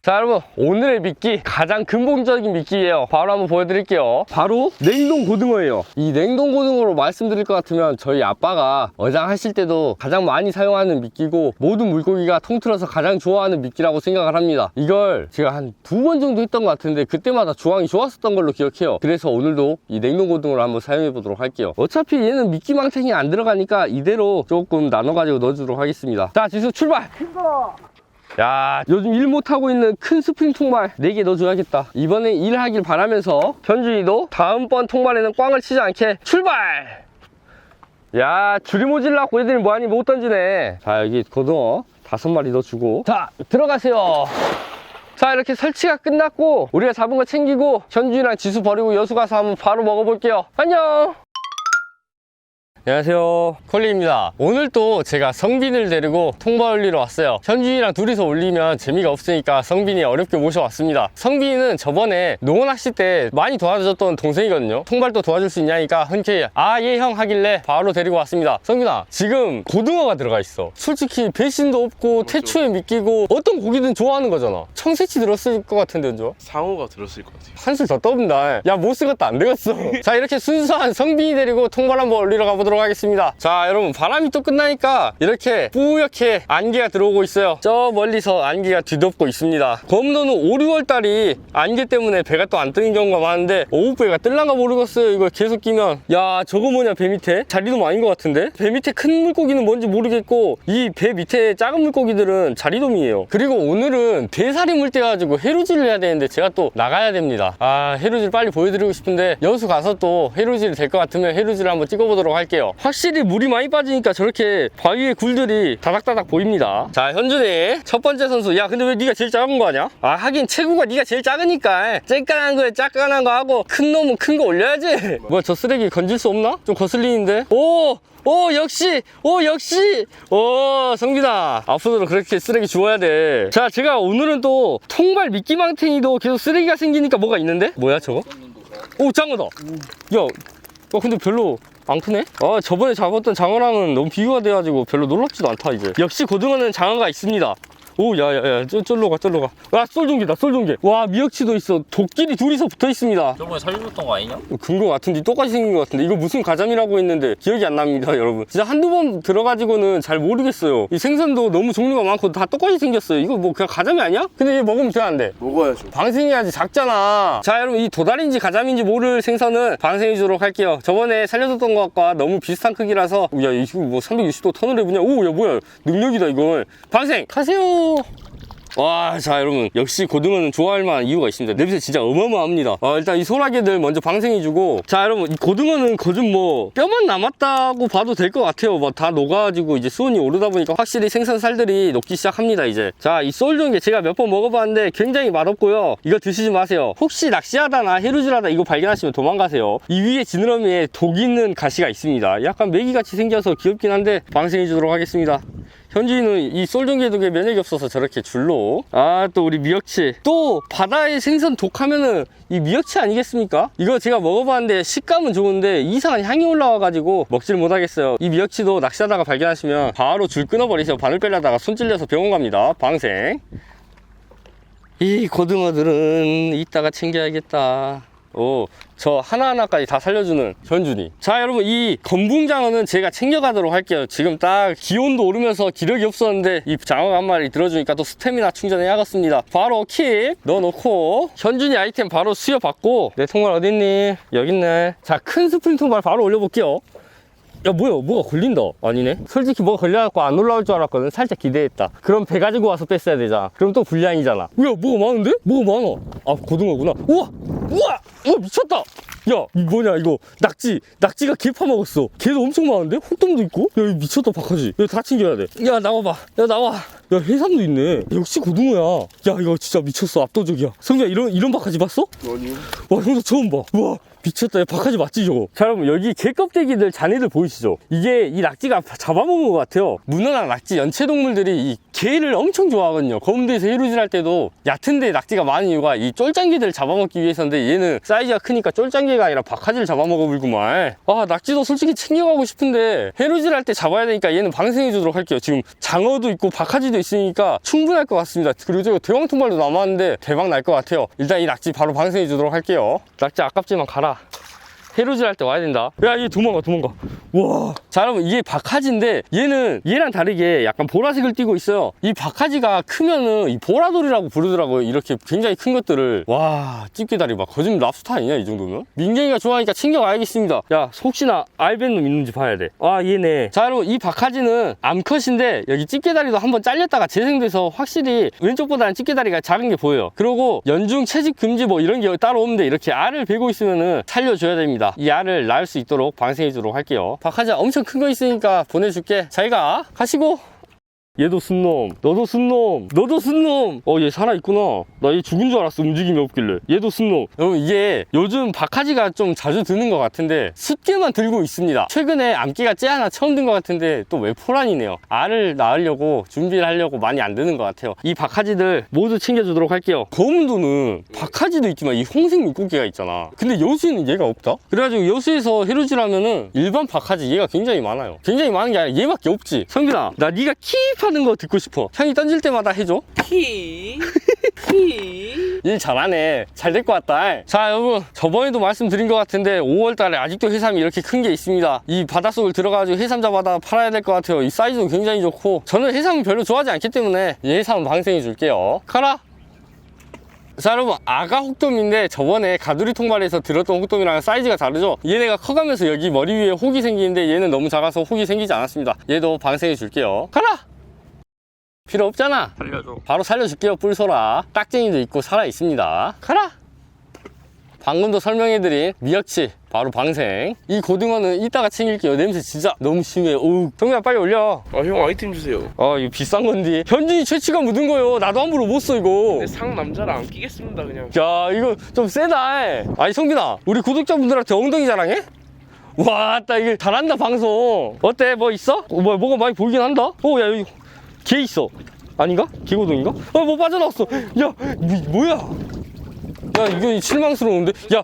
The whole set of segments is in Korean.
자 여러분, 오늘의 미끼 가장 근본적인 미끼예요. 바로 한번 보여드릴게요. 바로 냉동 고등어예요. 이 냉동 고등어로 말씀드릴 것 같으면 저희 아빠가 어장하실 때도 가장 많이 사용하는 미끼고 모든 물고기가 통틀어서 가장 좋아하는 미끼라고 생각을 합니다. 이걸 제가 한 2번 정도 했던 것 같은데 그때마다 조항이 좋았었던 걸로 기억해요. 그래서 오늘도 이 냉동 고등어를 한번 사용해 보도록 할게요. 어차피 얘는 미끼 망탱이 안 들어가니까 이대로 조금 나눠 가지고 넣어주도록 하겠습니다. 자, 지수 출발! 야, 요즘 일 못하고 있는 큰 스프링 통발 4개 넣어줘야겠다. 이번에 일하길 바라면서 현준이도 다음번 통발에는 꽝을 치지 않게 출발! 야, 줄이 모질라고 애들이 뭐하니 못 던지네. 자, 여기 고등어 5마리 넣어주고, 자, 들어가세요. 자, 이렇게 설치가 끝났고 우리가 잡은 거 챙기고 현준이랑 지수 버리고 여수 가서 한번 바로 먹어볼게요. 안녕! 안녕하세요, 콜리입니다. 오늘 또 제가 성빈을 데리고 통발 올리러 왔어요. 현준이랑 둘이서 올리면 재미가 없으니까 성빈이 어렵게 모셔왔습니다. 성빈은 저번에 농어낚시 때 많이 도와줬던 동생이거든요. 통발도 도와줄 수 있냐니까 흔쾌히 아 예 형 하길래 바로 데리고 왔습니다. 성빈아, 지금 고등어가 들어가 있어. 솔직히 배신도 없고 맞죠. 태초에 미끼고 어떤 고기든 좋아하는 거잖아. 청새치 들었을 것 같은데 그죠? 상어가 들었을 것 같아요. 한술 더 떠본다. 야, 못 쓰겠다 안 되겠어. 자, 이렇게 순수한 성빈이 데리고 통발 한번 올리러 가보도록 하겠습니다. 자, 여러분, 바람이 또 끝나니까 이렇게 뿌옇게 안개가 들어오고 있어요. 저 멀리서 안개가 뒤덮고 있습니다. 검도는 5, 6월 달이 안개 때문에 배가 또 안 뜨는 경우가 많은데 오후배가 뜰란가 모르겠어요. 이거 계속 끼면. 야, 저거 뭐냐, 배 밑에? 자리돔 아닌 것 같은데? 배 밑에 큰 물고기는 뭔지 모르겠고 이 배 밑에 작은 물고기들은 자리돔이에요. 그리고 오늘은 대사리 물때 가지고 해루질을 해야 되는데 제가 또 나가야 됩니다. 아, 해루질 빨리 보여드리고 싶은데 여수 가서 또 해루질이 될 것 같으면 해루질을 한번 찍어보도록 할게요. 확실히 물이 많이 빠지니까 저렇게 바위에 굴들이 다닥다닥 보입니다. 자, 현준이 첫 번째 선수. 야, 근데 왜 네가 제일 작은 거 아니야? 아, 하긴 체구가 네가 제일 작으니까 쬐깐한 거에 쬐깐한 거 하고 큰 놈은 큰 거 올려야지. 뭐야, 저 쓰레기 건질 수 없나? 좀 거슬리는데. 오, 역시 성빈아, 앞으로도 그렇게 쓰레기 주워야 돼. 자, 제가 오늘은 또 통발 미끼망탱이도 계속 쓰레기가 생기니까 뭐가 있는데? 뭐야 저거? 오, 장어다. 야, 근데 별로 안 크네? 아, 저번에 잡았던 장어랑은 너무 비교가 돼가지고 별로 놀랍지도 않다. 이제 역시 고등어는 장어가 있습니다. 오, 야야야, 쫄로 가. 와, 쏠종개다, 쏠종개. 와, 미역치도 있어. 도끼리 둘이서 붙어 있습니다. 저번에 살려줬던 거 아니냐? 근거 같은데 똑같이 생긴 것 같은데 이거 무슨 가자미라고 했는데 기억이 안 납니다, 여러분. 진짜 한두 번 들어가지고는 잘 모르겠어요. 이 생선도 너무 종류가 많고 다 똑같이 생겼어요. 이거 뭐 그냥 가자미 아니야? 근데 얘 먹으면 돼, 안 돼? 먹어야죠. 방생해야지, 작잖아. 자, 여러분, 이 도다리인지 가자미인지 모를 생선은 방생해 주도록 할게요. 저번에 살려줬던 것과 너무 비슷한 크기라서. 야, 이거 뭐 360도 턴을 해보냐? 오, 야, 뭐야, 능력이다 이걸. 방생 가세요. 와, 자, 여러분, 역시 고등어는 좋아할 만한 이유가 있습니다. 냄새 진짜 어마어마합니다. 일단 이 소라게들 먼저 방생해주고. 자, 여러분, 이 고등어는 거좀 뭐 뼈만 남았다고 봐도 될 것 같아요. 뭐 다 녹아가지고 이제 수온이 오르다 보니까 확실히 생선 살들이 녹기 시작합니다. 이제 자, 이 쏠종개 제가 몇 번 먹어봤는데 굉장히 맛없고요. 이거 드시지 마세요. 혹시 낚시하다나 해루질하다 이거 발견하시면 도망가세요. 이 위에 지느러미에 독 있는 가시가 있습니다. 약간 메기같이 생겨서 귀엽긴 한데 방생해주도록 하겠습니다. 현주이는 이 쏠종개독에 면역이 없어서 저렇게 줄로. 아, 또 우리 미역치. 또 바다의 생선 독하면은 이 미역치 아니겠습니까? 이거 제가 먹어봤는데 식감은 좋은데 이상한 향이 올라와가지고 먹지를 못하겠어요. 이 미역치도 낚시하다가 발견하시면 바로 줄 끊어버리세요. 바늘 빼려다가 손 찔려서 병원 갑니다. 방생. 이 고등어들은 이따가 챙겨야겠다. 오, 저 하나하나까지 다 살려주는 현준이. 자, 여러분, 이 건붕장어는 제가 챙겨가도록 할게요. 지금 딱 기온도 오르면서 기력이 없었는데 이 장어가 한 마리 들어주니까 또 스태미나 충전해야겠습니다. 바로 킵 넣어놓고 현준이 아이템 바로 수여받고. 내 통발 어딨니? 여기 있네. 자, 큰 스프링 통발 바로 올려볼게요. 야, 뭐가 걸린다. 아니네. 솔직히 뭐가 걸려갖고 안 올라올 줄 알았거든. 살짝 기대했다. 그럼 배 가지고 와서 뺐어야 되잖아. 그럼 또 불량이잖아. 야, 뭐가 많은데? 뭐가 많아. 아, 고등어구나. 우와, 미쳤다. 야, 이거 뭐냐, 이거 낙지가 개 파먹었어. 개도 엄청 많은데? 호돔도 있고? 야, 이거 미쳤다, 박하지. 야, 다 챙겨야 돼. 야, 나와봐. 야, 나와. 야, 해삼도 있네. 역시 고등어야. 야, 이거 진짜 미쳤어. 압도적이야. 성규야, 이런 박하지 봤어? 아니요. 와, 형도 처음 봐. 우와, 미쳤다. 야, 박하지 맞지 저거? 자, 여러분, 여기 개껍데기들 잔해들 보이시죠? 이게 이 낙지가 잡아먹은 것 같아요. 문어랑 낙지 연체동물들이 이 개를 엄청 좋아하거든요. 검은 데서 해루질 할 때도 얕은 데 낙지가 많은 이유가 이 쫄짱개들을 잡아먹기 위해서인데, 얘는 사이즈가 크니까 쫄짱개가 아니라 박하지를 잡아먹어버리구만. 아, 낙지도 솔직히 챙겨가고 싶은데 해루질 할 때 잡아야 되니까 얘는 방생해 주도록 할게요. 지금 장어도 있고 박하지도 있으니까 충분할 것 같습니다. 그리고 저 대왕통발도 남았는데 대박 날 것 같아요. 일단 이 낙지 바로 방생해 주도록 할게요. 낙지 아깝지만 가라. 해루질 할 때 와야 된다. 야, 얘 도망가. 와. 자, 여러분, 이게 박하지인데 얘는 얘랑 다르게 약간 보라색을 띠고 있어요. 이 박하지가 크면은 이 보라돌이라고 부르더라고요. 이렇게 굉장히 큰 것들을. 와, 집게다리 막 거짓말 랍스터 아니냐, 이 정도면? 민경이가 좋아하니까 챙겨가야겠습니다. 야, 혹시나 알벤 놈 있는지 봐야 돼. 아, 얘네. 자, 여러분, 이 박하지는 암컷인데 여기 집게다리도 한번 잘렸다가 재생돼서 확실히 왼쪽보다는 집게다리가 작은 게 보여요. 그리고 연중 채집 금지 뭐 이런 게 따로 없는데 이렇게 알을 베고 있으면은 살려줘야 됩니다. 이 알을 낳을 수 있도록 방생해 주도록 할게요. 박하지 엄청 큰 거 있으니까 보내줄게. 잘 가시고. 얘도 순놈, 너도 순놈, 너도 순놈. 얘 살아있구나. 나 얘 죽은 줄 알았어, 움직임이 없길래. 얘도 순놈. 여러분, 이게 요즘 박하지가 좀 자주 드는 것 같은데 숫개만 들고 있습니다. 최근에 암기가 쟤 하나 처음 든 것 같은데 또 왜 포란이네요. 알을 낳으려고 준비를 하려고 많이 안 드는 것 같아요. 이 박하지들 모두 챙겨주도록 할게요. 검은도는 박하지도 있지만 이 홍색 물고기가 있잖아. 근데 여수에는 얘가 없다? 그래가지고 여수에서 해루질하면은 일반 박하지 얘가 굉장히 많아요. 굉장히 많은 게 아니라 얘밖에 없지. 성빈아, 나 네가 킵 하는 거 듣고 싶어. 형이 던질 때마다 해줘. 키. 일 잘하네. 잘 될 것 같다. 자, 여러분, 저번에도 말씀드린 것 같은데 5월달에 아직도 해삼이 이렇게 큰 게 있습니다. 이 바닷속을 들어가가지고 해삼 잡아다 팔아야 될 것 같아요. 이 사이즈도 굉장히 좋고, 저는 해삼을 별로 좋아하지 않기 때문에 이 해삼 방생해 줄게요. 가라. 자, 여러분, 아가 혹돔인데 저번에 가두리 통발에서 들었던 혹돔이랑 사이즈가 다르죠? 얘네가 커가면서 여기 머리 위에 혹이 생기는데 얘는 너무 작아서 혹이 생기지 않았습니다. 얘도 방생해 줄게요. 가라. 필요 없잖아. 살려줘. 바로 살려줄게요. 뿔소라. 딱쟁이도 있고 살아있습니다. 가라. 방금도 설명해드린 미역치 바로 방생. 이 고등어는 이따가 챙길게요. 냄새 진짜 너무 심해요. 어우, 동민아 빨리 올려. 형 아이템 주세요. 이거 비싼 건데 현진이 최치가 묻은 거요. 나도 함부로 못 써 이거. 내 상 남자를 안 끼겠습니다 그냥. 야, 이거 좀 세다. 아니, 성빈아, 우리 구독자분들한테 엉덩이 자랑해? 와, 딱 이게 잘한다 방송. 어때? 뭐 있어? 뭐가 많이 보이긴 한다. 야, 여기 개 있어. 아닌가? 개고동인가? 뭐 빠져나왔어. 야, 뭐야? 야, 이거 실망스러운데? 야,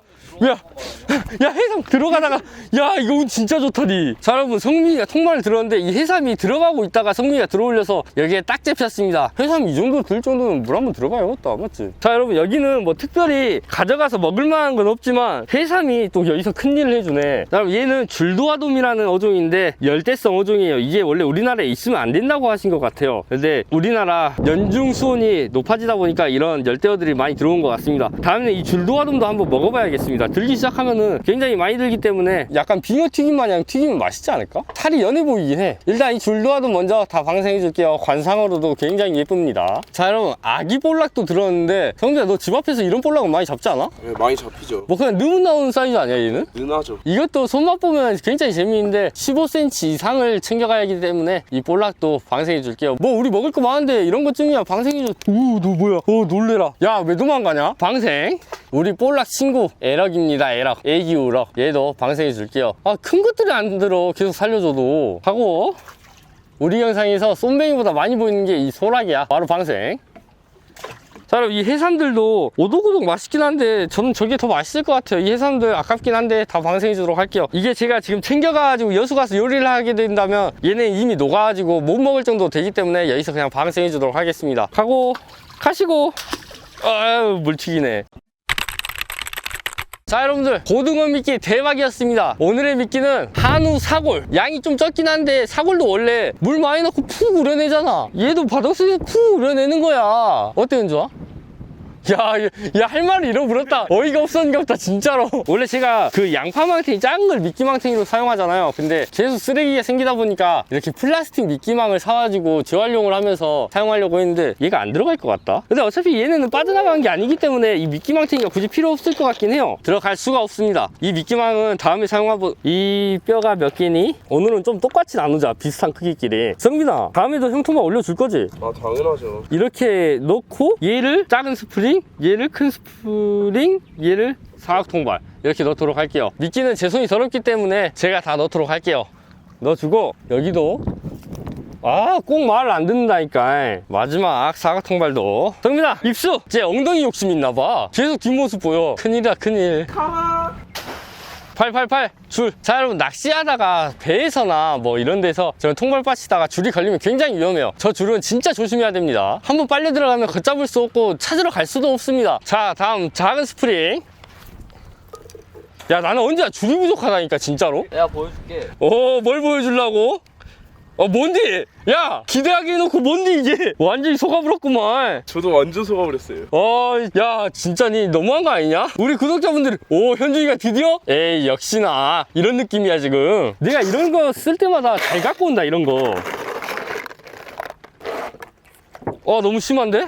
해삼 들어가다가, 야, 이거 운 진짜 좋다니. 자, 여러분, 성민이가 통발을 들었는데 이 해삼이 들어가고 있다가 성민이가 들어올려서 여기에 딱 잡혔습니다. 해삼이 이 정도 들 정도면 물 한번 들어가야겠다, 맞지? 자, 여러분, 여기는 뭐 특별히 가져가서 먹을 만한 건 없지만 해삼이 또 여기서 큰일을 해주네. 자, 여러분, 얘는 줄도화돔이라는 어종인데 열대성 어종이에요. 이게 원래 우리나라에 있으면 안 된다고 하신 것 같아요. 근데 우리나라 연중 수온이 높아지다 보니까 이런 열대어들이 많이 들어온 것 같습니다. 다음에 이 줄도화돔도 한번 먹어봐야겠습니다. 들기 시작하면은 굉장히 많이 들기 때문에 약간 빙어 튀김 마냥 튀기면 맛있지 않을까? 살이 연해 보이긴 해. 일단 이 줄도화돔 먼저 다 방생해 줄게요. 관상어로도 굉장히 예쁩니다. 자, 여러분, 아기 볼락도 들었는데 성재야, 너 집 앞에서 이런 볼락은 많이 잡지 않아? 네, 많이 잡히죠. 뭐 그냥 너무 나오는 사이즈 아니야, 얘는? 은하죠. 이것도 손맛 보면 굉장히 재미있는데 15cm 이상을 챙겨가야 하기 때문에 이 볼락도 방생해 줄게요. 뭐 우리 먹을 거 많은데 이런 것쯤이야 방생해 줘. 너 뭐야? 놀래라. 야, 왜 도망가냐? 방생. 우리 볼락 친구 에럭입니다. 에럭, 애기 우럭. 얘도 방생해 줄게요. 큰 것들이 안 들어. 계속 살려줘도 하고, 우리 영상에서 쏨뱅이보다 많이 보이는 게 이 소락이야. 바로 방생. 자, 여러분, 이 해삼들도 오독오독 맛있긴 한데 저는 저게 더 맛있을 것 같아요. 이 해삼들 아깝긴 한데 다 방생해 주도록 할게요. 이게 제가 지금 챙겨가지고 여수 가서 요리를 하게 된다면 얘는 이미 녹아가지고 못 먹을 정도 되기 때문에 여기서 그냥 방생해 주도록 하겠습니다. 가시고. 아유, 물튀기네. 자, 여러분들, 고등어 미끼 대박이었습니다. 오늘의 미끼는 한우 사골. 양이 좀 적긴 한데 사골도 원래 물 많이 넣고 푹 우려내잖아. 얘도 바닷속에서 푹 우려내는 거야. 어때, 은주아? 야, 할 말을 잃어버렸다. 어이가 없었는가 진짜로. 원래 제가 그 양파망탱이 작은 걸 미끼망탱이로 사용하잖아요. 근데 계속 쓰레기가 생기다 보니까 이렇게 플라스틱 미끼망을 사가지고 재활용을 하면서 사용하려고 했는데 얘가 안 들어갈 것 같다. 근데 어차피 얘네는 빠져나가는 게 아니기 때문에 이 미끼망탱이가 굳이 필요 없을 것 같긴 해요. 들어갈 수가 없습니다. 이 미끼망은 다음에 사용하고. 이 뼈가 몇 개니? 오늘은 좀 똑같이 나누자. 비슷한 크기끼리. 성빈아, 다음에도 형 통발 올려줄 거지? 당연하죠. 이렇게 넣고 얘를 작은 스프링, 얘를 큰 스프링, 얘를 사각통발 이렇게 넣도록 할게요. 미끼는 제 손이 더럽기 때문에 제가 다 넣도록 할게요. 넣어주고 여기도 꼭 말을 안 듣는다니까. 마지막 사각통발도. 성민아, 입수! 쟤 엉덩이 욕심 있나봐. 계속 뒷모습 보여. 큰일이야, 큰일. 팔 줄. 자, 여러분, 낚시하다가 배에서나 뭐 이런 데서 저는 통발 빠치다가 줄이 걸리면 굉장히 위험해요. 저 줄은 진짜 조심해야 됩니다. 한번 빨려 들어가면 걷잡을 수 없고 찾으러 갈 수도 없습니다. 자, 다음 작은 스프링. 야, 나는 언제나 줄이 부족하다니까, 진짜로. 내가 보여줄게. 뭘 보여주려고? 뭔디? 야, 기대하게 해놓고 뭔디 이게? 완전히 속아버렸구만. 저도 완전 속아버렸어요. 야, 진짜 니 너무한 거 아니냐? 우리 구독자분들이 현준이가 드디어? 에이, 역시나 이런 느낌이야 지금. 내가 이런 거 쓸 때마다 잘 갖고 온다, 이런 거. 너무 심한데?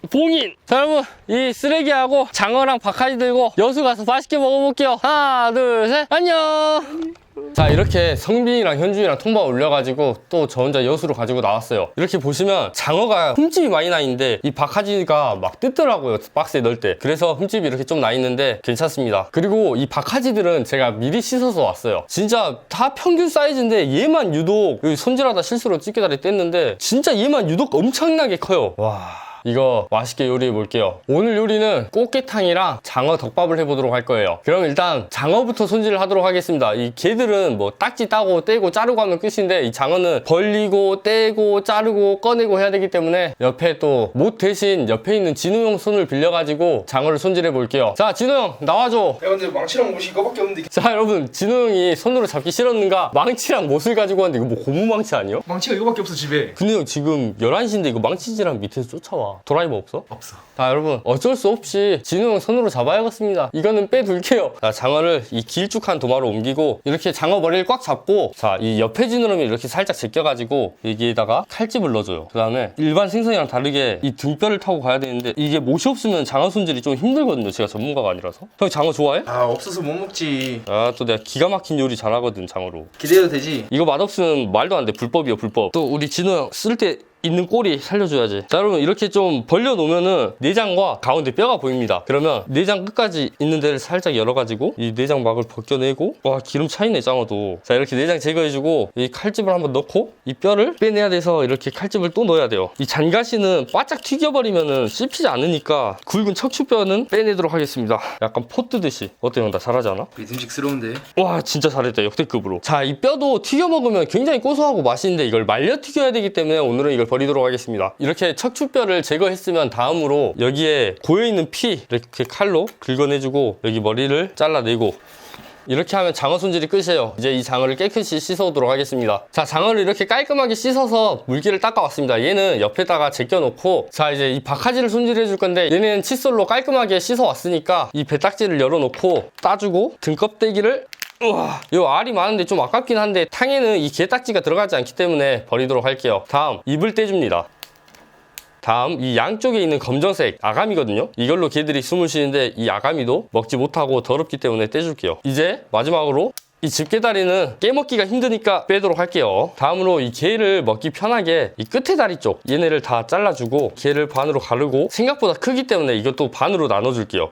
봉인! 자, 여러분, 이 쓰레기하고 장어랑 박하지 들고 여수 가서 맛있게 먹어볼게요. 하나, 둘, 셋, 안녕! 자, 이렇게 성빈이랑 현준이랑 통발 올려가지고 또 저 혼자 여수로 가지고 나왔어요. 이렇게 보시면 장어가 흠집이 많이 나 있는데 이 박하지가 막 뜯더라고요, 박스에 넣을 때. 그래서 흠집이 이렇게 좀 나 있는데 괜찮습니다. 그리고 이 박하지들은 제가 미리 씻어서 왔어요. 진짜 다 평균 사이즈인데 얘만 유독 여기 손질하다 실수로 집게다리 뗐는데 진짜 얘만 유독 엄청나게 커요. 와, 이거 맛있게 요리해 볼게요. 오늘 요리는 꽃게탕이랑 장어 덮밥을 해보도록 할 거예요. 그럼 일단 장어부터 손질을 하도록 하겠습니다. 이 게들은 뭐 딱지 따고 떼고 자르고 하면 끝인데 이 장어는 벌리고 떼고 자르고 꺼내고 해야 되기 때문에 옆에 또 못 대신 옆에 있는 진우 형 손을 빌려가지고 장어를 손질해 볼게요. 자, 진우 형 나와줘. 야, 근데 망치랑 못이 이거밖에 없는데. 자, 여러분, 진우 형이 손으로 잡기 싫었는가 망치랑 못을 가지고 왔는데 이거 뭐 고무망치 아니에요? 망치가 이거밖에 없어 집에. 근데 형 지금 11시인데 이거 망치질하면 밑에서 쫓아와. 드라이버 없어? 없어. 자, 여러분, 어쩔 수 없이 진우 형 손으로 잡아야겠습니다. 이거는 빼둘게요. 자, 장어를 이 길쭉한 도마로 옮기고 이렇게 장어 머리를 꽉 잡고, 자, 이 옆에 지느러미 이렇게 살짝 제껴가지고 여기에다가 칼집을 넣어줘요. 그 다음에 일반 생선이랑 다르게 이 등뼈를 타고 가야 되는데 이게 못이 없으면 장어 손질이 좀 힘들거든요. 제가 전문가가 아니라서. 형 장어 좋아해? 없어서 못 먹지. 또 내가 기가 막힌 요리 잘하거든, 장어로. 기대해도 되지. 이거 맛없으면 말도 안 돼. 불법이요, 불법. 또 우리 진우 형 쓸 때 있는 꼬리 살려줘야지. 자, 여러분, 이렇게 좀 벌려놓으면은 내장과 가운데 뼈가 보입니다. 그러면 내장 끝까지 있는 데를 살짝 열어가지고 이 내장막을 벗겨내고, 와, 기름 차이네, 장어도. 자, 이렇게 내장 제거해주고 이 칼집을 한번 넣고 이 뼈를 빼내야 돼서 이렇게 칼집을 또 넣어야 돼요. 이 잔가시는 바짝 튀겨버리면은 씹히지 않으니까 굵은 척추뼈는 빼내도록 하겠습니다. 약간 포 뜨듯이. 어때, 형? 나 잘하지 않아? 믿음직스러운데. 와, 진짜 잘했다, 역대급으로. 자, 이 뼈도 튀겨 먹으면 굉장히 고소하고 맛있는데 이걸 말려 튀겨야 되기 때문에 오늘은 이걸 버리도록 하겠습니다. 이렇게 척추뼈를 제거했으면 다음으로 여기에 고여있는 피 이렇게 칼로 긁어내주고 여기 머리를 잘라내고, 이렇게 하면 장어 손질이 끝이에요. 이제 이 장어를 깨끗이 씻어오도록 하겠습니다. 자, 장어를 이렇게 깔끔하게 씻어서 물기를 닦아왔습니다. 얘는 옆에다가 제껴놓고, 자, 이제 이 박하지를 손질해 줄 건데 얘는 칫솔로 깔끔하게 씻어왔으니까 이 배딱지를 열어놓고 따주고 등껍데기를, 우와, 이 알이 많은데 좀 아깝긴 한데 탕에는 이 게딱지가 들어가지 않기 때문에 버리도록 할게요. 다음, 입을 떼줍니다. 다음, 이 양쪽에 있는 검정색 아가미거든요. 이걸로 개들이 숨을 쉬는데 이 아가미도 먹지 못하고 더럽기 때문에 떼줄게요. 이제 마지막으로 이 집게다리는 깨먹기가 힘드니까 빼도록 할게요. 다음으로 이 게를 먹기 편하게 이 끝에 다리 쪽 얘네를 다 잘라주고 게를 반으로 가르고, 생각보다 크기 때문에 이것도 반으로 나눠줄게요.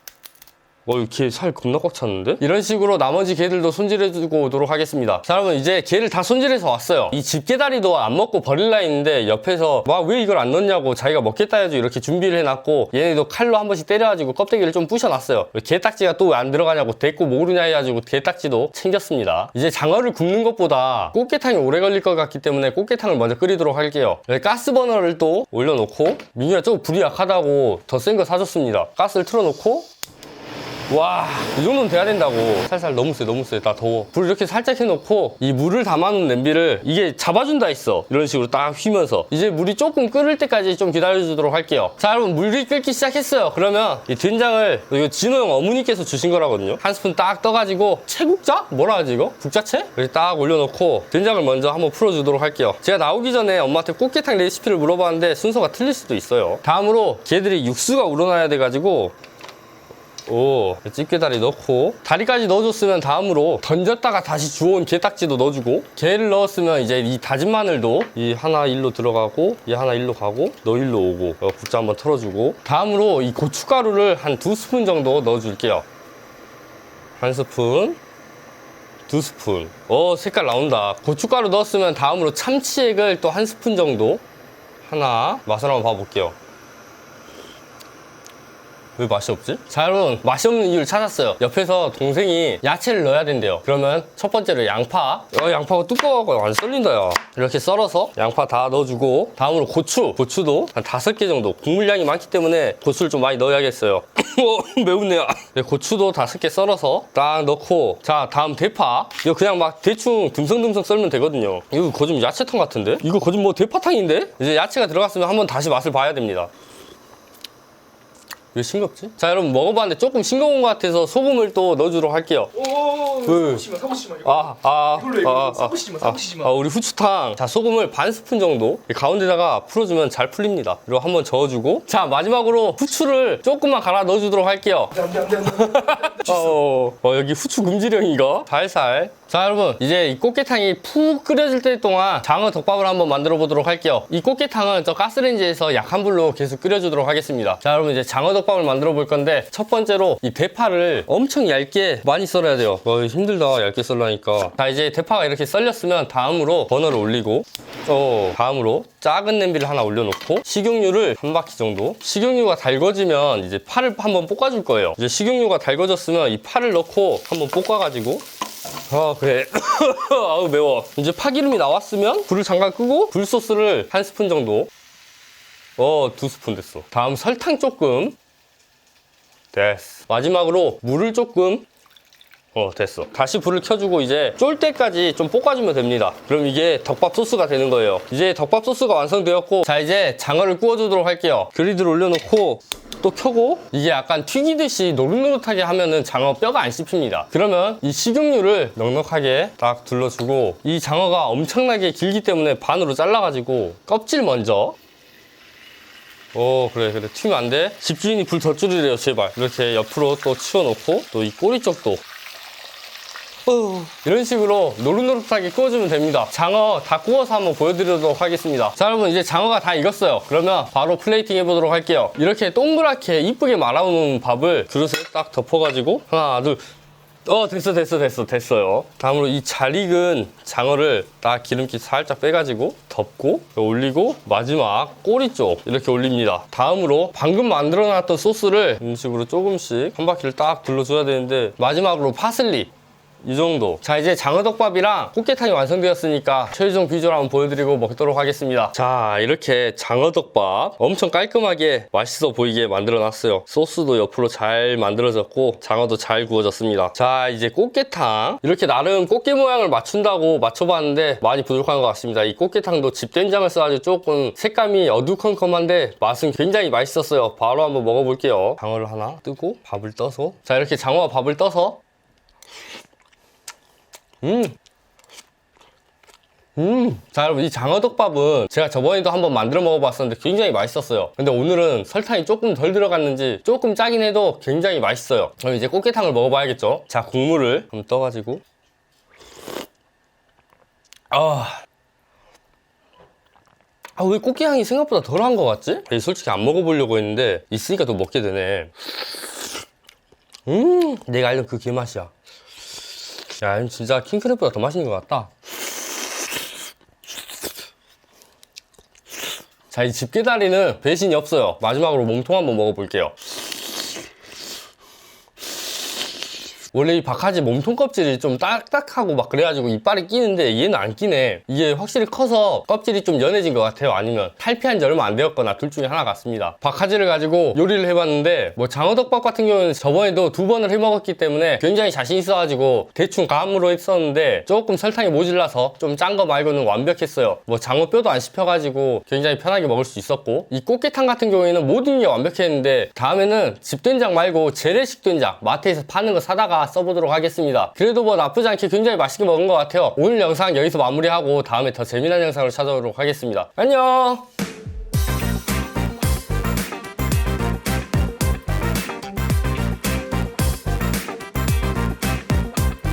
게 살 겁나 꽉 찼는데? 이런 식으로 나머지 게들도 손질해주고 오도록 하겠습니다. 자, 여러분, 이제 게를 다 손질해서 왔어요. 이 집게다리도 안 먹고 버릴라 했는데 옆에서 왜 이걸 안 넣냐고 자기가 먹겠다 해가지고 이렇게 준비를 해놨고, 얘네도 칼로 한 번씩 때려가지고 껍데기를 좀 부셔놨어요. 게딱지가 또 왜 안 들어가냐고 대꾸 모르냐 해가지고 게딱지도 챙겼습니다. 이제 장어를 굽는 것보다 꽃게탕이 오래 걸릴 것 같기 때문에 꽃게탕을 먼저 끓이도록 할게요. 가스버너를 또 올려놓고, 민규가 조금 불이 약하다고 더 센 거 사줬습니다. 가스를 틀어놓고, 와, 이 정도는 돼야 된다고. 살살 너무 세, 너무 세. 나 더워. 불 이렇게 살짝 해놓고 이 물을 담아놓은 냄비를 이게 잡아준다 했어. 이런 식으로 딱 휘면서 이제 물이 조금 끓을 때까지 좀 기다려주도록 할게요. 자, 여러분, 물이 끓기 시작했어요. 그러면 이 된장을, 이거 진호 형 어머니께서 주신 거라거든요. 한 스푼 딱 떠가지고 채국자? 뭐라 하지 이거? 국자채? 이렇게 딱 올려놓고 된장을 먼저 한번 풀어주도록 할게요. 제가 나오기 전에 엄마한테 꽃게탕 레시피를 물어봤는데 순서가 틀릴 수도 있어요. 다음으로 걔들이 육수가 우러나야 돼가지고, 집게다리 넣고, 다리까지 넣어줬으면 다음으로 던졌다가 다시 주워온 게딱지도 넣어주고, 게를 넣었으면 이제 이 다진 마늘도 이 하나 일로 들어가고, 이 하나 일로 가고, 너 일로 오고, 국자 한번 털어주고, 다음으로 이 고춧가루를 한 2스푼 정도 넣어줄게요. 1스푼, 2스푼. 색깔 나온다. 고춧가루 넣었으면 다음으로 참치액을 또 1스푼 정도 하나 맛을 한번 봐볼게요. 왜 맛이 없지? 자, 여러분, 맛이 없는 이유를 찾았어요. 옆에서 동생이 야채를 넣어야 된대요. 그러면 첫 번째로 양파. 양파가 두꺼워갖고 안 썰린다, 야. 이렇게 썰어서 양파 다 넣어주고, 다음으로 고추도 한 5개 정도. 국물량이 많기 때문에 고추를 좀 많이 넣어야겠어요. 매운네요. 네, 고추도 5개 썰어서 딱 넣고, 자, 다음 대파. 이거 그냥 막 대충 듬성듬성 썰면 되거든요. 이거 거짓 야채탕 같은데? 이거 거짓 뭐 대파탕인데? 이제 야채가 들어갔으면 한번 다시 맛을 봐야 됩니다. 왜 싱겁지? 자, 여러분 먹어봤는데 조금 싱거운 것 같아서 소금을 또 넣어주도록 할게요. 사고치지 마. 이걸로 사고치지 마. 우리 후추탕. 자, 소금을 반 스푼 정도 가운데다가 풀어주면 잘 풀립니다. 그리고 한번 저어주고, 자, 마지막으로 후추를 조금만 갈아 넣어주도록 할게요. 안돼. 여기 후추 금지령 이거 살살. 자, 여러분, 이제 이 꽃게탕이 푹 끓여질 때 동안 장어 덮밥을 한번 만들어 보도록 할게요. 이 꽃게탕은 저 가스레인지에서 약한 불로 계속 끓여주도록 하겠습니다. 자, 여러분, 이제 장어 덮밥을 만들어 볼 건데, 첫 번째로 이 대파를 엄청 얇게 많이 썰어야 돼요. 힘들다, 얇게 썰라니까. 자, 이제 대파가 이렇게 썰렸으면 다음으로 버너를 올리고, 다음으로 작은 냄비를 하나 올려놓고, 식용유를 한 바퀴 정도. 식용유가 달궈지면 이제 파를 한번 볶아줄 거예요. 이제 식용유가 달궈졌으면 이 파를 넣고 한번 볶아가지고, 그래. 아우, 매워. 이제 파기름이 나왔으면 불을 잠깐 끄고 굴소스를 1스푼 정도. 2스푼 됐어. 다음 설탕 조금. 됐어. 마지막으로 물을 조금. 됐어. 다시 불을 켜주고 이제 쫄 때까지 좀 볶아주면 됩니다. 그럼 이게 덮밥 소스가 되는 거예요. 이제 덮밥 소스가 완성되었고, 자, 이제 장어를 구워주도록 할게요. 그리드를 올려놓고 또 켜고, 이게 약간 튀기듯이 노릇노릇하게 하면은 장어 뼈가 안 씹힙니다. 그러면 이 식용유를 넉넉하게 딱 둘러주고, 이 장어가 엄청나게 길기 때문에 반으로 잘라가지고 껍질 먼저. 그래 튀면 안 돼. 집주인이 불 더 줄이래요, 제발. 이렇게 옆으로 또 치워놓고, 또 이 꼬리 쪽도 이런 식으로 노릇노릇하게 구워주면 됩니다. 장어 다 구워서 한번 보여드리도록 하겠습니다. 자, 여러분, 이제 장어가 다 익었어요. 그러면 바로 플레이팅 해보도록 할게요. 이렇게 동그랗게 이쁘게 말아놓은 밥을 그릇에 딱 덮어가지고 하나, 둘, 됐어요. 다음으로 이 잘 익은 장어를 딱 기름기 살짝 빼가지고 덮고 올리고, 마지막 꼬리 쪽 이렇게 올립니다. 다음으로 방금 만들어놨던 소스를 이런 식으로 조금씩 한 바퀴를 딱 둘러줘야 되는데, 마지막으로 파슬리 이 정도. 자, 이제 장어덮밥이랑 꽃게탕이 완성되었으니까 최종 비주얼 한번 보여드리고 먹도록 하겠습니다. 자, 이렇게 장어덮밥 엄청 깔끔하게 맛있어 보이게 만들어놨어요. 소스도 옆으로 잘 만들어졌고 장어도 잘 구워졌습니다. 자, 이제 꽃게탕. 이렇게 나름 꽃게 모양을 맞춘다고 맞춰봤는데 많이 부족한 것 같습니다. 이 꽃게탕도 집된장을 써가지고 조금 색감이 어두컴컴한데 맛은 굉장히 맛있었어요. 바로 한번 먹어볼게요. 장어를 하나 뜨고 밥을 떠서, 자, 이렇게 장어와 밥을 떠서 자, 여러분, 이 장어덮밥은 제가 저번에도 한번 만들어 먹어봤었는데 굉장히 맛있었어요. 근데 오늘은 설탕이 조금 덜 들어갔는지 조금 짜긴 해도 굉장히 맛있어요. 그럼 이제 꽃게탕을 먹어봐야겠죠. 자, 국물을 한번 떠가지고, 왜 꽃게 향이 생각보다 덜한 것 같지? 솔직히 안 먹어보려고 했는데 있으니까 또 먹게 되네. 내가 알던 그 게맛이야. 야, 진짜 킹크랩보다 더 맛있는 것 같다. 자, 이 집게다리는 배신이 없어요. 마지막으로 몸통 한번 먹어볼게요. 원래 이 박하지 몸통 껍질이 좀 딱딱하고 막 그래가지고 이빨이 끼는데 얘는 안 끼네. 이게 확실히 커서 껍질이 좀 연해진 것 같아요. 아니면 탈피한 지 얼마 안 되었거나 둘 중에 하나 같습니다. 박하지를 가지고 요리를 해봤는데, 뭐 장어덮밥 같은 경우는 저번에도 2번을 해먹었기 때문에 굉장히 자신 있어가지고 대충 감으로 했었는데 조금 설탕이 모질라서 좀 짠 거 말고는 완벽했어요. 뭐 장어 뼈도 안 씹혀가지고 굉장히 편하게 먹을 수 있었고, 이 꽃게탕 같은 경우에는 모든 게 완벽했는데 다음에는 집된장 말고 재래식 된장 마트에서 파는 거 사다가 써보도록 하겠습니다. 그래도 뭐 나쁘지 않게 굉장히 맛있게 먹은 것 같아요. 오늘 영상 여기서 마무리하고 다음에 더 재미난 영상으로 찾아오도록 하겠습니다. 안녕!